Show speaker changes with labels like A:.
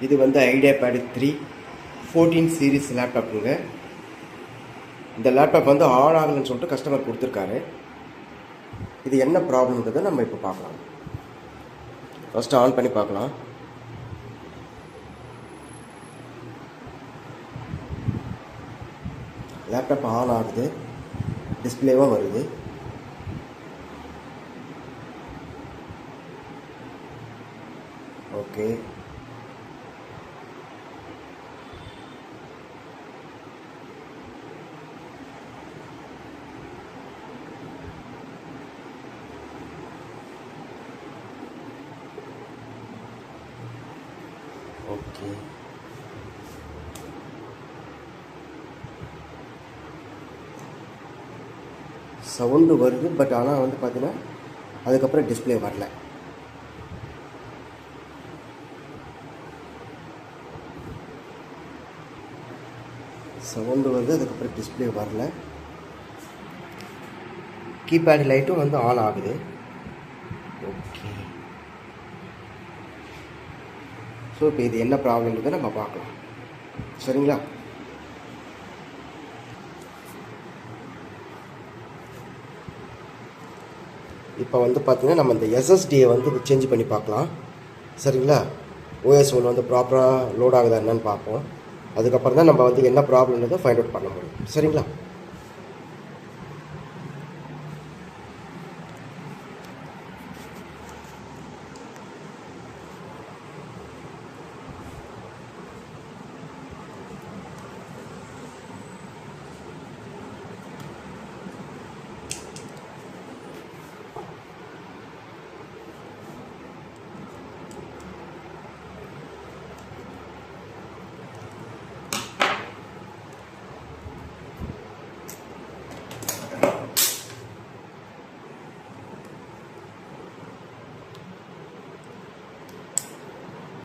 A: இது வந்து IdeaPad 3 14 series லேப்டாப்புங்க. இந்த லேப்டாப் வந்து ஆன் ஆகலன்னு சொல்லிட்டு கஸ்டமர் கொடுத்துருக்காரு. இது என்ன ப்ராப்ளம்ன்றதை நம்ம இப்போ பார்க்கலாம். ஃபஸ்ட்டு ஆன் பண்ணி பார்க்கலாம். லேப்டாப் ஆன் ஆகுது, டிஸ்பிளேவும் வருது. Okay, okay. சவுண்டு வருது, பட் ஆனால் வந்து பார்த்தீங்கன்னா அதுக்கப்புறம் டிஸ்பிளே வரல. சவுண்டு வருது, அதுக்கப்புறம் டிஸ்பிளே வரல. கீபேட் லைட்டும் வந்து ஆன் ஆகுது. ஓகே, ஸோ இப்போ இது என்ன ப்ராப்ளம்ன்றதை நம்ம பார்க்கலாம். சரிங்களா? இப்போ வந்து பார்த்தீங்கன்னா நம்ம இந்த SSDயை வந்து சேஞ்ச் பண்ணி பார்க்கலாம். சரிங்களா? OS 1 வந்து ப்ராப்பராக லோட் ஆகுதா என்னன்னு பார்ப்போம். அதுக்கப்புறம் தான் நம்ம வந்து என்ன ப்ராப்ளம்ன்றதை ஃபைண்ட் அவுட் பண்ண முடியும். சரிங்களா?